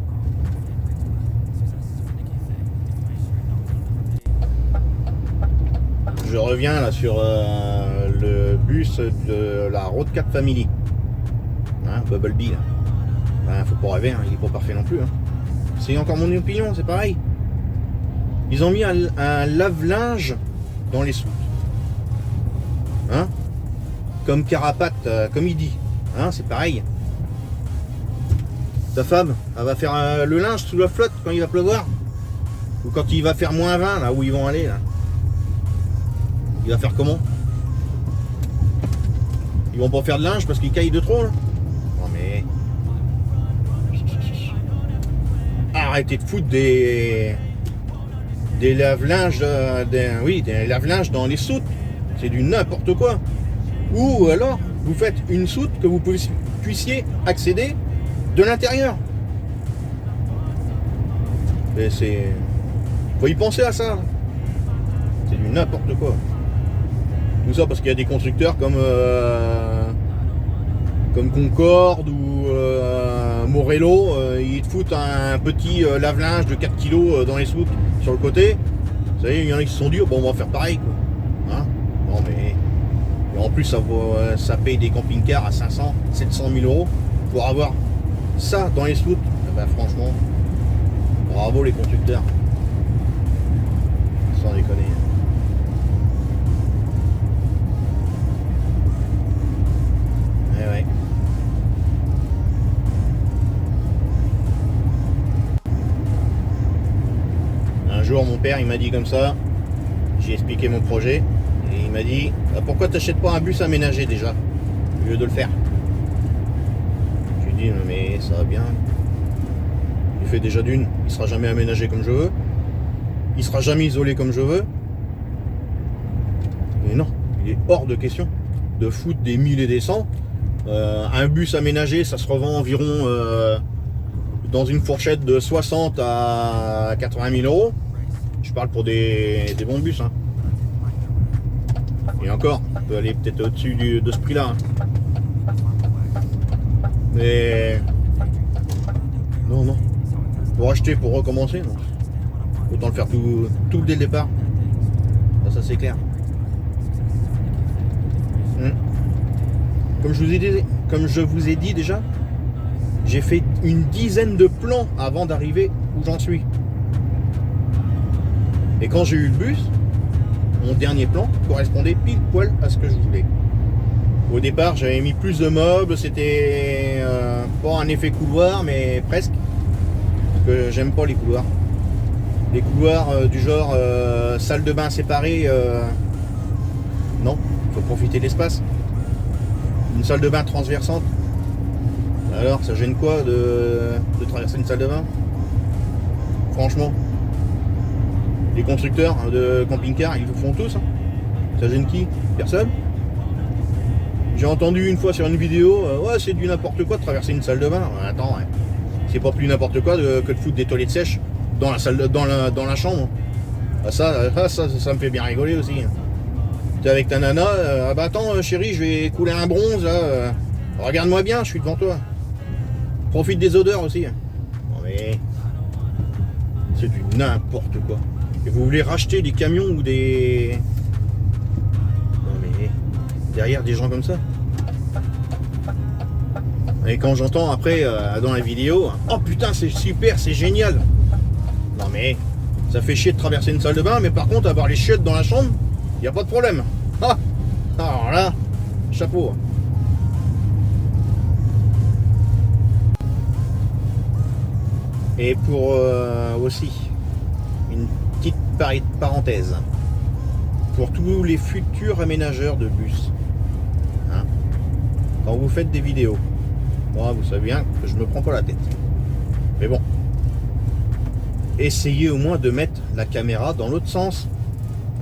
Je reviens là sur le bus de la Road 4 Family. Hein, Bumblebee là. Ben, faut pas rêver, hein, il est pas parfait non plus. Hein. C'est encore mon opinion, c'est pareil. Ils ont mis un lave-linge dans les soutes. comme Carapate, comme il dit. Hein, c'est pareil. Ta femme, elle va faire le linge sous la flotte quand il va pleuvoir. Ou quand il va faire -20, là où ils vont aller. Là. Il va faire comment? Ils vont pas faire de linge parce qu'ils caillent de trop là? Non mais... Arrêtez de foutre des lave-linges, des lave-linges dans les soutes. C'est du n'importe quoi. Ou alors, vous faites une soute que vous puissiez accéder de l'intérieur. Et c'est... Faut y penser à ça. C'est du n'importe quoi. Tout ça parce qu'il y a des constructeurs comme Concorde ou Morello, ils te foutent un petit lave-linge de 4 kg dans les soutes sur le côté. Vous savez, il y en a qui se sont dit, bon, on va faire pareil, quoi. Hein? Non, mais... Et en plus, ça paye des camping-cars à 500, 700 000 euros pour avoir ça dans les soutes. Eh ben, franchement, bravo les constructeurs. Sans déconner. Eh ouais. Un jour, mon père, il m'a dit comme ça, j'ai expliqué mon projet, et il m'a dit, pourquoi t'achètes pas un bus aménagé déjà, au lieu de le faire? Je lui ai dit, mais ça va bien. Il fait déjà d'une, il sera jamais aménagé comme je veux, il sera jamais isolé comme je veux. Mais non, il est hors de question de foutre des 1000 et des 100. Un bus aménagé, ça se revend environ dans une fourchette de 60 à 80 000 euros. Je parle pour des bons bus. Hein. Et encore, on peut aller peut-être au-dessus de ce prix-là. Hein. Mais non, non. Pour acheter, pour recommencer, non. Autant le faire tout dès le départ. Ça c'est clair. Comme je vous ai dit déjà, j'ai fait une dizaine de plans avant d'arriver où j'en suis. Et quand j'ai eu le bus, mon dernier plan correspondait pile poil à ce que je voulais. Au départ, j'avais mis plus de meubles, c'était pas un effet couloir, mais presque. Parce que j'aime pas les couloirs. Les couloirs du genre salle de bain séparée, non, il faut profiter de l'espace. Une salle de bain transversante. Alors, ça gêne quoi de traverser une salle de bain? Franchement, les constructeurs de camping-car, ils le font tous. Hein. Ça gêne qui? Personne. J'ai entendu une fois sur une vidéo, ouais, c'est du n'importe quoi de traverser une salle de bain. Ouais, attends, ouais. C'est pas plus n'importe quoi que de foutre des toilettes sèches dans la salle, dans la chambre. Ah, ça me fait bien rigoler aussi. T'es avec ta nana, ah bah attends chérie, je vais couler un bronze là. Regarde-moi bien, je suis devant toi. Profite des odeurs aussi. Non mais c'est du n'importe quoi. Et vous voulez racheter des camions ou des... Non mais derrière des gens comme ça. Et quand j'entends après dans la vidéo, oh putain c'est super, c'est génial. Non mais ça fait chier de traverser une salle de bain, mais par contre avoir les chiottes dans la chambre, il n'y a pas de problème. Ah, alors là, chapeau. Et pour aussi, une petite parenthèse, pour tous les futurs aménageurs de bus, hein, quand vous faites des vidéos, moi vous savez bien que je me prends pas la tête. Mais bon, essayez au moins de mettre la caméra dans l'autre sens,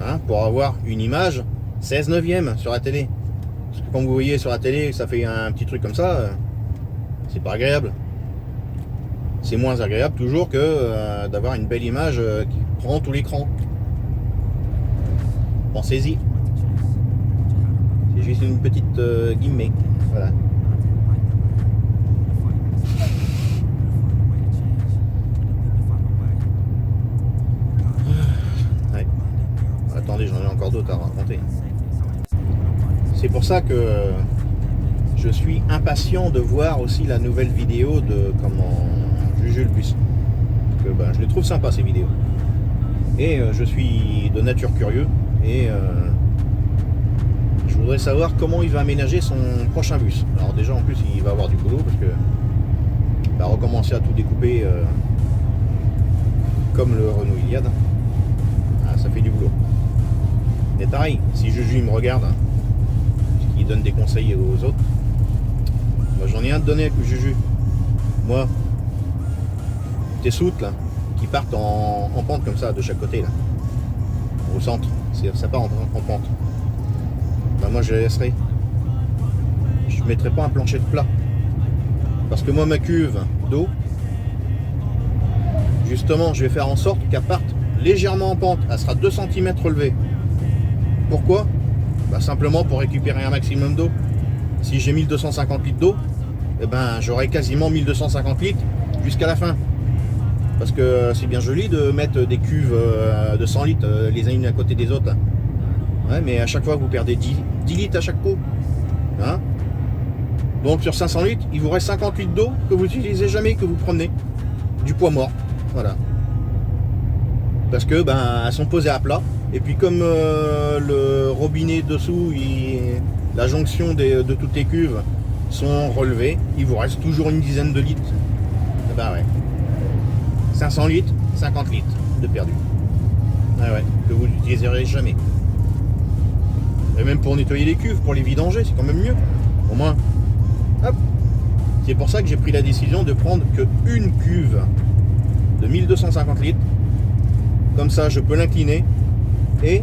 hein, pour avoir une image 16/9 sur la télé. Parce que quand vous voyez sur la télé, ça fait un petit truc comme ça, c'est pas agréable. C'est moins agréable toujours que d'avoir une belle image qui prend tout l'écran. Pensez-y. C'est juste une petite guillemets. Voilà. Ouais. Attendez, j'en ai encore d'autres à raconter. C'est pour ça que je suis impatient de voir aussi la nouvelle vidéo de comment juger le bus. Parce que je les trouve sympas ces vidéos. Et je suis de nature curieux et je voudrais savoir comment il va aménager son prochain bus. Alors déjà en plus il va avoir du boulot parce que il va recommencer à tout découper comme le Renault Iliad. Ah, ça fait du boulot. Mais pareil, si Juju il me regarde, il donne des conseils aux autres, moi j'en ai un de donner avec Juju. Moi, tes soutes là, qui partent en pente comme ça de chaque côté là, au centre, ça part en pente. Bah moi je les laisserai. Je ne mettrai pas un plancher de plat. Parce que moi ma cuve d'eau, justement je vais faire en sorte qu'elle parte légèrement en pente. Elle sera 2 cm relevée. Pourquoi? Bah simplement pour récupérer un maximum d'eau. Si j'ai 1250 litres d'eau, eh ben j'aurai quasiment 1250 litres jusqu'à la fin. Parce que c'est bien joli de mettre des cuves de 100 litres les unes à côté des autres. Ouais, mais à chaque fois vous perdez 10 litres à chaque pot. Hein? Donc sur 500 litres, il vous reste 50 litres d'eau que vous n'utilisez jamais, que vous promenez. Du poids mort. Voilà. Parce que ben elles sont posées à plat. Et puis comme le robinet dessous, la jonction de toutes les cuves sont relevées, il vous reste toujours une dizaine de litres. Et ben ouais. 500 litres, 50 litres de perdu. Ah ouais, que vous n'utiliserez jamais. Et même pour nettoyer les cuves, pour les vidanger, c'est quand même mieux. Au moins, hop. C'est pour ça que j'ai pris la décision de prendre qu'une cuve de 1250 litres. Comme ça, je peux l'incliner. Et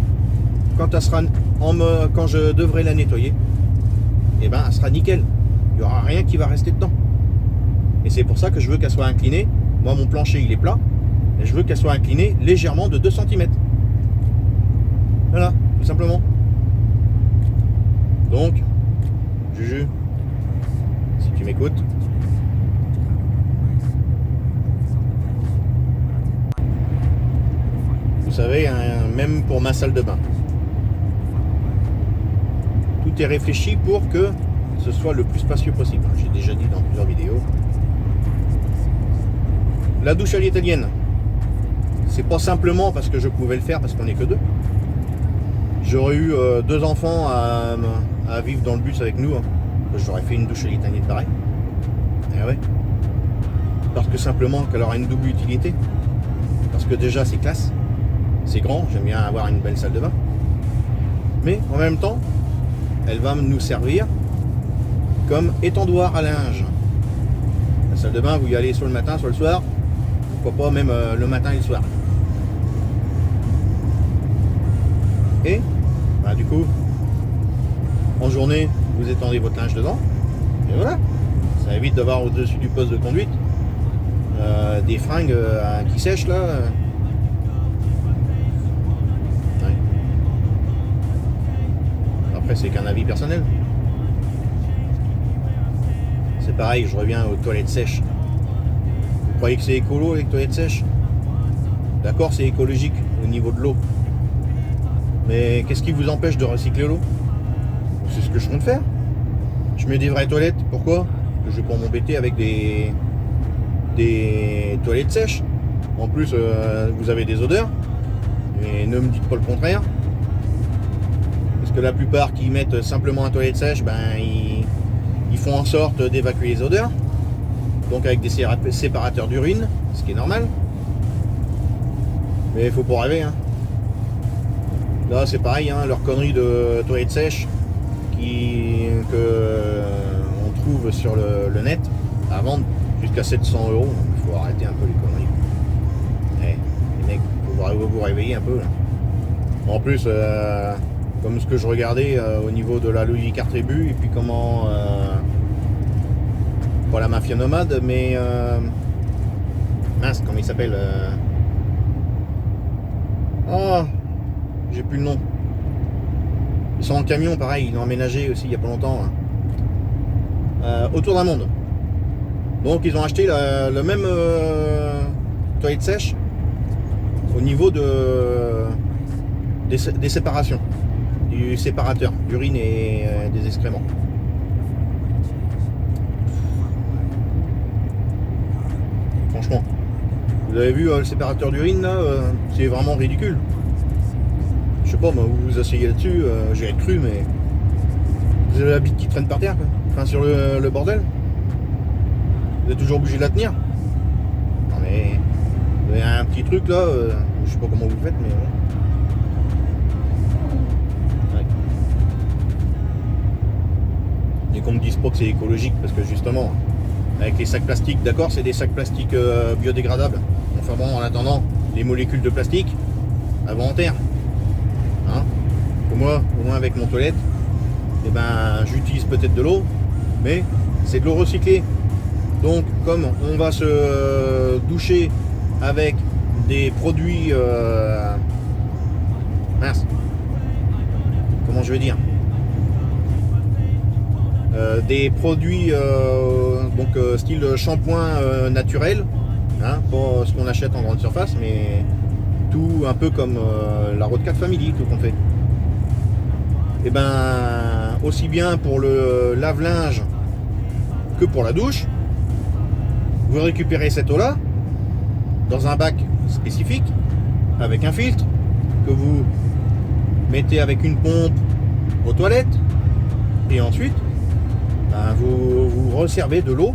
quand elle sera quand je devrai la nettoyer, et ben, elle sera nickel. Il n'y aura rien qui va rester dedans. Et c'est pour ça que je veux qu'elle soit inclinée. Moi, mon plancher, il est plat. Et je veux qu'elle soit inclinée légèrement de 2 cm. Voilà, tout simplement. Donc, Juju, si tu m'écoutes, vous savez, hein, même pour ma salle de bain, tout est réfléchi pour que ce soit le plus spacieux possible. J'ai déjà dit dans plusieurs vidéos. La douche à l'italienne, c'est pas simplement parce que je pouvais le faire, parce qu'on n'est que deux. J'aurais eu 2 enfants à vivre dans le bus avec nous, hein. J'aurais fait une douche à l'italienne pareil. Et ouais. Parce que simplement qu'elle aura une double utilité. Parce que déjà c'est classe, c'est grand, j'aime bien avoir une belle salle de bain. Mais en même temps, elle va nous servir comme étendoir à linge. La salle de bain, vous y allez soit le matin, soit le soir. Pourquoi pas même le matin et le soir. Et bah, du coup, en journée, vous étendez votre linge dedans. Et voilà. Ça évite d'avoir au-dessus du poste de conduite des fringues qui sèchent là. Ouais. Après, c'est qu'un avis personnel. C'est pareil, je reviens aux toilettes sèches. Vous croyez que c'est écolo les toilettes sèches? D'accord, c'est écologique au niveau de l'eau. Mais qu'est-ce qui vous empêche de recycler l'eau? C'est ce que je compte faire. Je mets des vraies toilettes. Pourquoi? Parce que je vais pas m'embêter avec des toilettes sèches. En plus, vous avez des odeurs. Et ne me dites pas le contraire. Parce que la plupart qui mettent simplement un toilette sèche, ben, ils font en sorte d'évacuer les odeurs. Donc avec des séparateurs d'urine, ce qui est normal. Mais il faut pas rêver, hein. Là c'est pareil, hein, leur connerie de toilettes sèches que on trouve sur le net à vendre jusqu'à 700 €. Il faut arrêter un peu les conneries. Les mecs, il faut vous réveiller un peu là. En plus, comme ce que je regardais au niveau de la logique Artribu, et puis comment pas la mafia nomade, mais mince, comment il s'appelle oh, j'ai plus le nom. Ils sont en camion, pareil, ils l'ont emménagé aussi il y a pas longtemps. Hein. Autour d'un monde. Donc ils ont acheté le même toilette sèche au niveau des séparations, du séparateur d'urine et des excréments. Franchement, vous avez vu le séparateur d'urine là, c'est vraiment ridicule. Je sais pas, moi, vous vous asseyez là-dessus, j'ai cru, mais Vous avez la bite qui traîne par terre, quoi. Enfin, sur le bordel. Vous êtes toujours obligé de la tenir. Non mais... Vous avez un petit truc là, je sais pas comment vous le faites, mais... Ouais. Et qu'on me dise pas que c'est écologique, parce que justement, avec les sacs plastiques, d'accord, c'est des sacs plastiques biodégradables. Enfin bon, en attendant, les molécules de plastique, elles vont en terre. Hein, moi, au moins avec mon toilette, eh ben, j'utilise peut-être de l'eau, mais c'est de l'eau recyclée. Donc, comme on va se doucher avec des produits... mince. Comment je vais dire, des produits donc style shampoing naturel, hein, pas ce qu'on achète en grande surface, mais tout un peu comme la Road 4 Family, tout qu'on fait. Et ben aussi bien pour le lave-linge que pour la douche, vous récupérez cette eau là dans un bac spécifique avec un filtre que vous mettez avec une pompe aux toilettes, et ensuite ben, vous resservez de l'eau.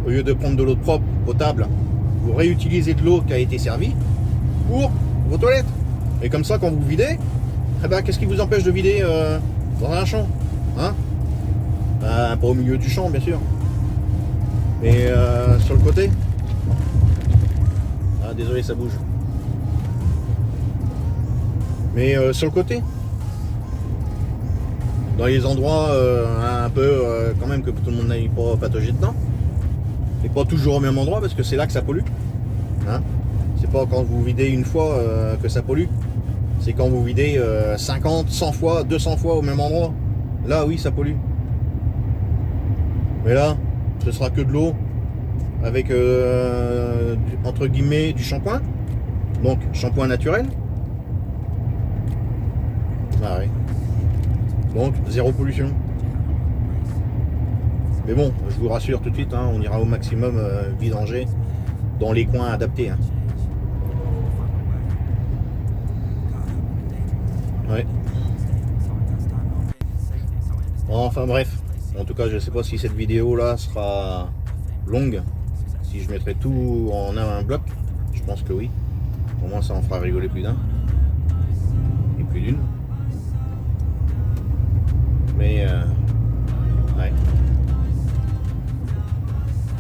Au lieu de prendre de l'eau propre, potable, vous réutilisez de l'eau qui a été servie pour vos toilettes. Et comme ça, quand vous videz, eh ben, qu'est-ce qui vous empêche de vider dans un champ, hein? Pas au milieu du champ, bien sûr, mais sur le côté. Ah, désolé, ça bouge. Mais sur le côté, dans les endroits un peu quand même que tout le monde n'aille pas patauger dedans, et pas toujours au même endroit, parce que c'est là que ça pollue, hein. C'est pas quand vous videz une fois que ça pollue, c'est quand vous videz 50, 100 fois, 200 fois au même endroit. Là oui, ça pollue. Mais là, ce sera que de l'eau avec entre guillemets du shampoing, donc shampoing naturel. Ah oui. Donc zéro pollution. Mais bon, je vous rassure tout de suite, hein, on ira au maximum vidanger dans les coins adaptés, hein. Ouais. Enfin bref, en tout cas je sais pas si cette vidéo là sera longue, si je mettrai tout en un bloc, je pense que oui. Au moins ça en fera rigoler plus d'un et plus d'une. Mais ouais.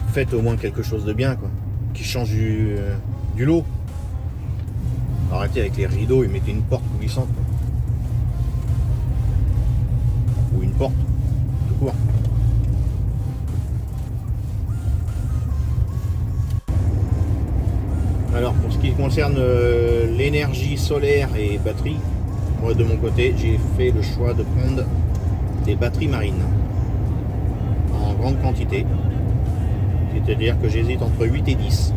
Faites au moins quelque chose de bien, quoi, qui change du lot. Arrêtez avec les rideaux et mettez une porte coulissante, quoi. Ou une porte tout court. Alors pour ce qui concerne l'énergie solaire et batterie, moi de mon côté j'ai fait le choix de prendre des batteries marines en grande quantité, c'est-à-dire que j'hésite entre 8 et 10.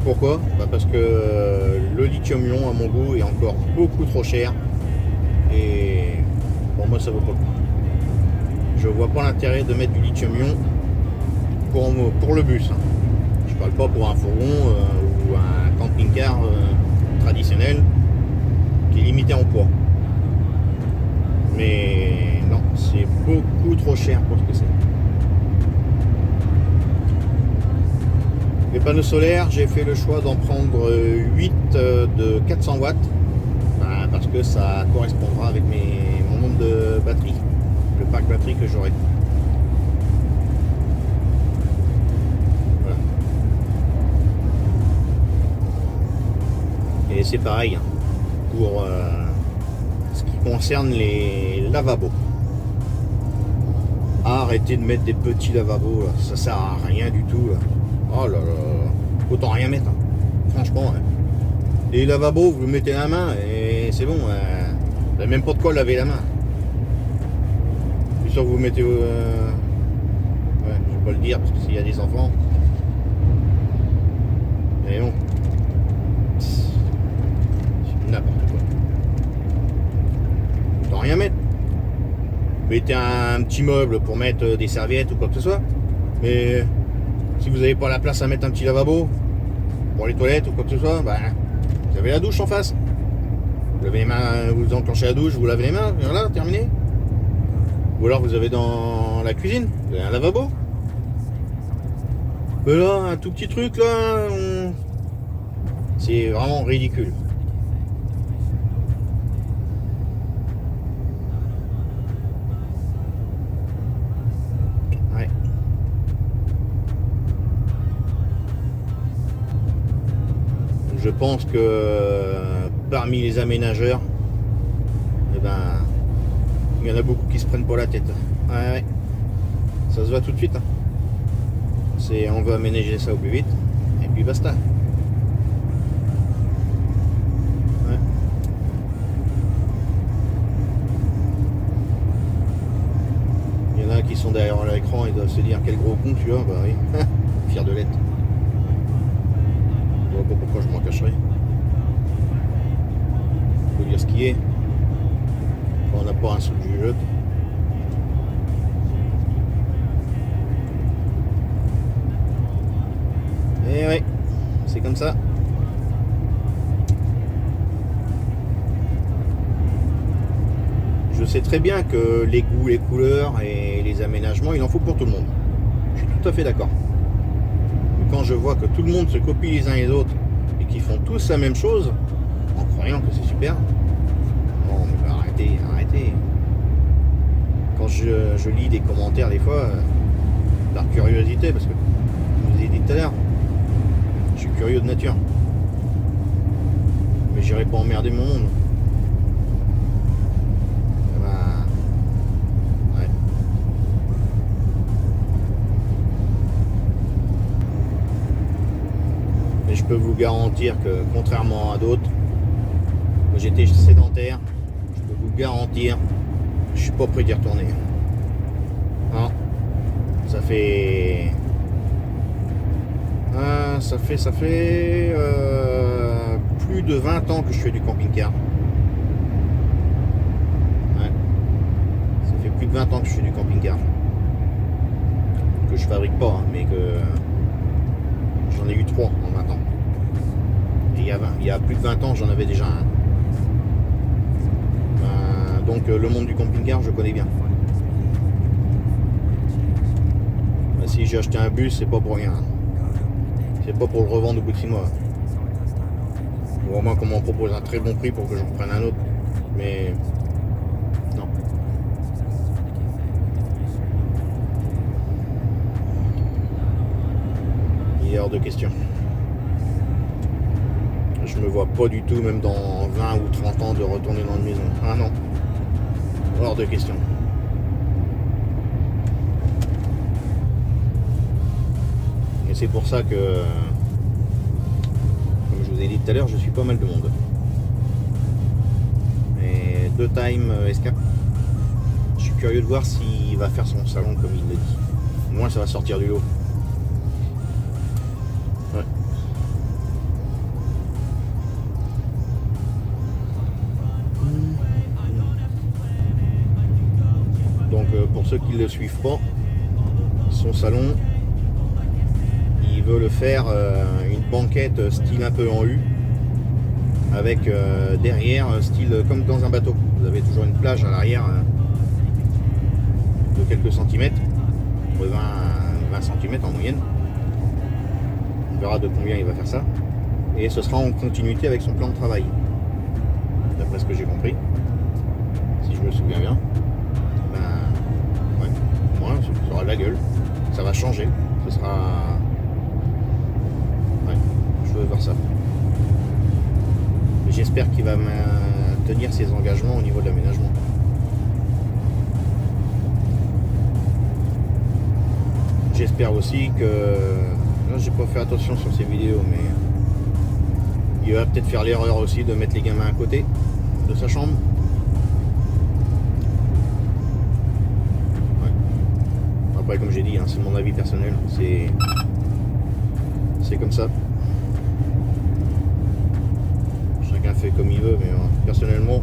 Pourquoi? Parce que le lithium-ion à mon goût est encore beaucoup trop cher, et pour moi ça vaut pas le coup. Je vois pas l'intérêt de mettre du lithium-ion pour le bus, hein. Je parle pas pour un fourgon ou un camping-car traditionnel qui est limité en poids. Mais non, c'est beaucoup trop cher pour ce que c'est. Les panneaux solaires, j'ai fait le choix d'en prendre 8 de 400 watts, parce que ça correspondra avec mon nombre de batteries, le pack batterie que j'aurai. Voilà. Et c'est pareil hein, pour ce qui concerne les lavabos. Arrêtez de mettre des petits lavabos, là. Ça sert à rien du tout, là. Oh là là, autant rien mettre, hein. Franchement, hein. Les lavabos, vous mettez la main et c'est bon, vous n'avez même pas de quoi laver la main. Puis sûr que vous mettez... ouais, je vais pas le dire parce que s'il y a des enfants... Mais bon... C'est n'importe quoi. Autant rien mettre. Mettez un petit meuble pour mettre des serviettes ou quoi que ce soit. Mais... si vous n'avez pas la place à mettre un petit lavabo pour les toilettes ou quoi que ce soit, bah, vous avez la douche en face. Vous lavez les mains, vous enclenchez la douche, vous lavez les mains, voilà, terminé. Ou alors vous avez dans la cuisine, vous avez un lavabo. Mais là, un tout petit truc là, c'est vraiment ridicule. Ouais. Je pense que parmi les aménageurs, eh ben, il y en a beaucoup qui se prennent pas la tête. Ouais, ouais. Ça se voit tout de suite. Hein. C'est on veut aménager ça au plus vite et puis basta. Ouais. Il y en a qui sont derrière l'écran et doivent se dire quel gros con tu as, bah oui, fier de l'être. Je vois pas pourquoi je m'en cacherais. Faut dire ce qui est. On n'a pas un sou du jeu. Et ouais, c'est comme ça. Je sais très bien que les goûts, les couleurs et les aménagements, il en faut pour tout le monde. Je suis tout à fait d'accord. Mais quand je vois que tout le monde se copie les uns les autres et qu'ils font tous la même chose, en croyant que c'est super, non mais arrêtez, arrêtez. Quand je lis des commentaires des fois, par curiosité, parce que je vous ai dit tout à l'heure, je suis curieux de nature. Mais j'irai pas emmerder mon monde. Ouais. Mais je peux vous garantir que contrairement à d'autres, moi j'étais sédentaire, je peux vous garantir, je suis pas prêt d'y retourner. Non. Ça fait plus de 20 ans que je fais du camping-car. Ouais. Ça fait plus de 20 ans que je fais du camping-car. Que je fabrique pas, hein, mais que j'en ai eu 3 en 20 ans. Et il y a plus de 20 ans, j'en avais déjà un. Donc le monde du camping-car, je connais bien. Si j'ai acheté un bus, c'est pas pour rien. C'est pas pour le revendre au bout de 6 mois. Ou au moins qu'on m'en propose un très bon prix pour que j'en prenne un autre. Mais non. Il est hors de question. Je me vois pas du tout, même dans 20 ou 30 ans, de retourner dans une maison. Ah non. Hors de question. Et c'est pour ça que, comme je vous ai dit tout à l'heure, je suis pas mal de monde. Et deux Time Escape, je suis curieux de voir s'il va faire son salon comme il l'a dit. Au moins ça va sortir du lot. Ouais. Donc pour ceux qui ne le suivent pas, son salon, il veut le faire une banquette style un peu en U, avec derrière style comme dans un bateau. Vous avez toujours une plage à l'arrière de quelques centimètres, entre 20 cm en moyenne. On verra de combien il va faire ça. Et ce sera en continuité avec son plan de travail, d'après ce que j'ai compris, si je me souviens bien. Ben ouais, moi ça aura de la gueule, ça va changer, ce sera... Ouais, je veux voir ça. Mais j'espère qu'il va tenir ses engagements au niveau de l'aménagement. J'espère aussi que... Là, j'ai pas fait attention sur ces vidéos, mais il va peut-être faire l'erreur aussi de mettre les gamins à côté de sa chambre. Ouais. Après, comme j'ai dit, hein, c'est mon avis personnel, c'est comme ça. Chacun fait comme il veut, mais personnellement,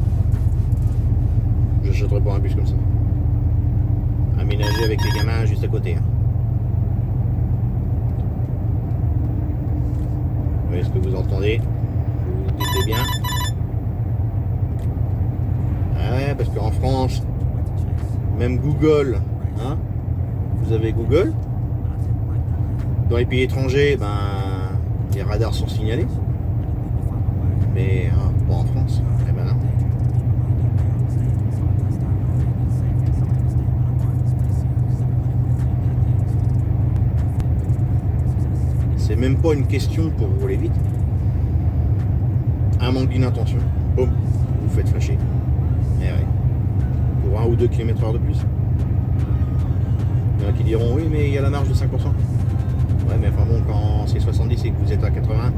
je n'achèterai pas un bus comme ça. Aménagé avec les gamins juste à côté. Hein. Vous voyez ce que vous entendez? Vous vous doutez bien. Ah ouais, parce qu'en France, même Google, hein, vous avez Google. Dans les pays étrangers, ben, les radars sont signalés. Mais hein, pas en France. Eh ben non. C'est même pas une question pour rouler vite. Un manque d'inattention, boum, vous faites flasher. Eh ouais. Pour 1 ou 2 km/h de plus. Il y en a qui diront oui mais il y a la marge de 5%. Ouais mais enfin bon, quand c'est 70 et que vous êtes à 80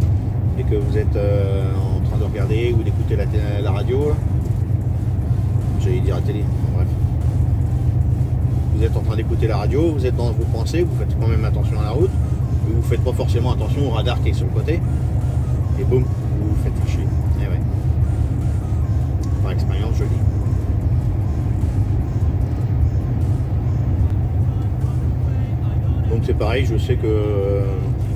et que vous êtes en train de regarder ou d'écouter la radio, j'allais dire la télé, enfin, bref. Vous êtes en train d'écouter la radio, vous êtes dans vos pensées, vous faites quand même attention à la route, mais vous faites pas forcément attention au radar qui est sur le côté, et boum, vous vous faites fâcher. Eh ouais. Par expérience, je le dis. Donc c'est pareil, je sais que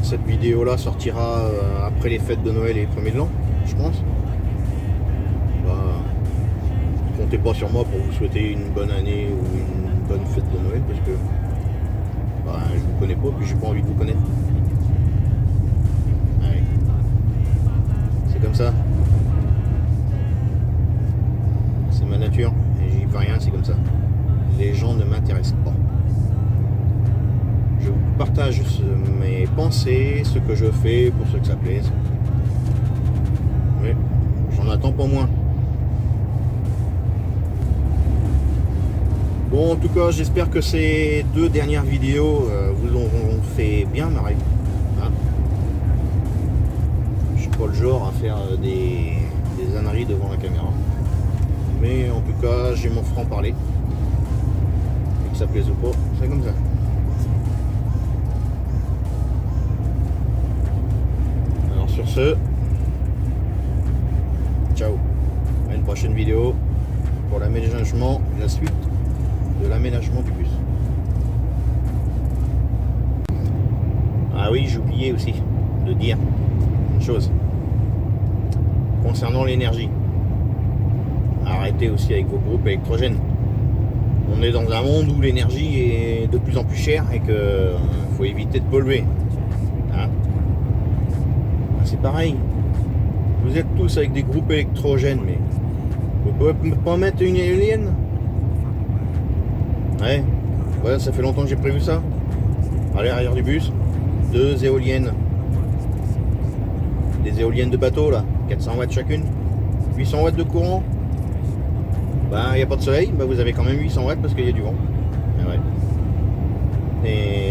cette vidéo là sortira après les fêtes de Noël et les premiers de l'an, je pense. Bah, comptez pas sur moi pour vous souhaiter une bonne année ou une bonne fête de Noël parce que bah, je vous connais pas puis j'ai pas envie de vous connaître. Ouais. C'est comme ça. C'est ma nature et j'y peux rien, c'est comme ça. Les gens ne m'intéressent pas. Je vous partage mes pensées, ce que je fais pour ceux que ça plaise. Mais j'en attends pas moins. Bon, en tout cas, j'espère que ces 2 dernières vidéos vous auront fait bien marrer. Hein, je suis pas le genre à faire des âneries devant la caméra. Mais en tout cas, j'ai mon franc-parler. Et que ça plaise ou pas, c'est comme ça. Sur ce, ciao, à une prochaine vidéo pour l'aménagement, la suite de l'aménagement du bus. Ah oui, j'ai oublié aussi de dire une chose concernant l'énergie. Arrêtez aussi avec vos groupes électrogènes. On est dans un monde où l'énergie est de plus en plus chère et que faut éviter de polluer. Hein? C'est pareil. Vous êtes tous avec des groupes électrogènes, mais vous pouvez pas mettre une éolienne? Ouais, voilà, ça fait longtemps que j'ai prévu ça. À l'arrière du bus, 2 éoliennes. Des éoliennes de bateau là, 400 watts chacune, 800 watts de courant. Ben, il n'y a pas de soleil, ben, vous avez quand même 800 watts parce qu'il y a du vent. Et, ouais.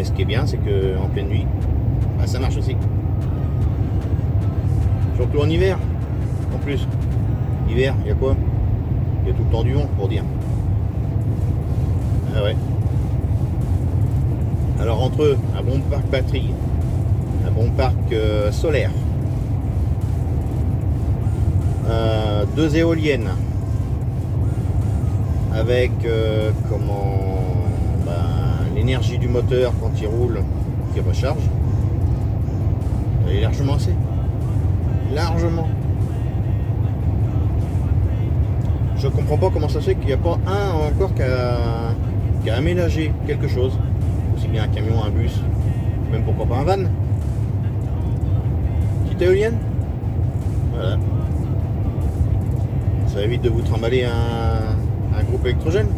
Et ce qui est bien, c'est que en pleine nuit, ben, ça marche aussi. Surtout en hiver, en plus. Hiver, il y a quoi? Il y a tout le temps du vent, pour dire. Ah ouais. Alors entre eux, un bon parc batterie, un bon parc solaire, 2 éoliennes, avec l'énergie du moteur quand il roule, qui recharge, elle est largement assez. Largement. Je comprends pas comment ça se fait qu'il n'y a pas un encore qui a aménagé quelque chose. Aussi bien un camion, un bus, même pourquoi pas un van. Petite éolienne. Voilà. Ça évite de vous trimballer un groupe électrogène.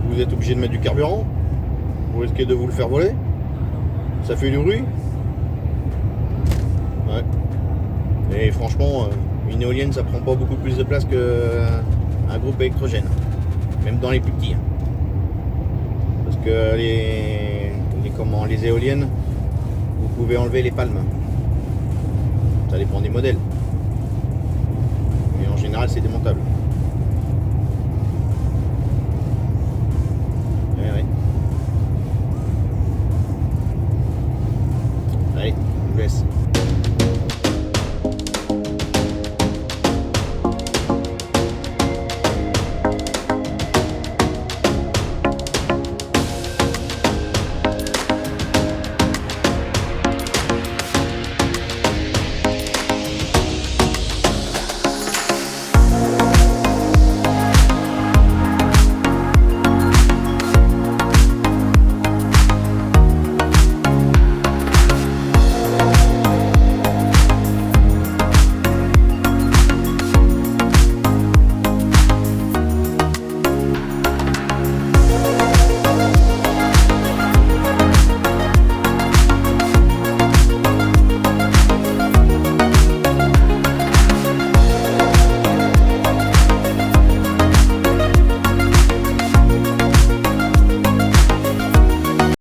Vous êtes obligé de mettre du carburant. Vous risquez de vous le faire voler. Ça fait du bruit. Ouais. Et franchement, une éolienne ça prend pas beaucoup plus de place qu'un groupe électrogène, même dans les plus petits. Parce que les éoliennes, vous pouvez enlever les palmes. Ça dépend des modèles. Mais en général c'est démontable.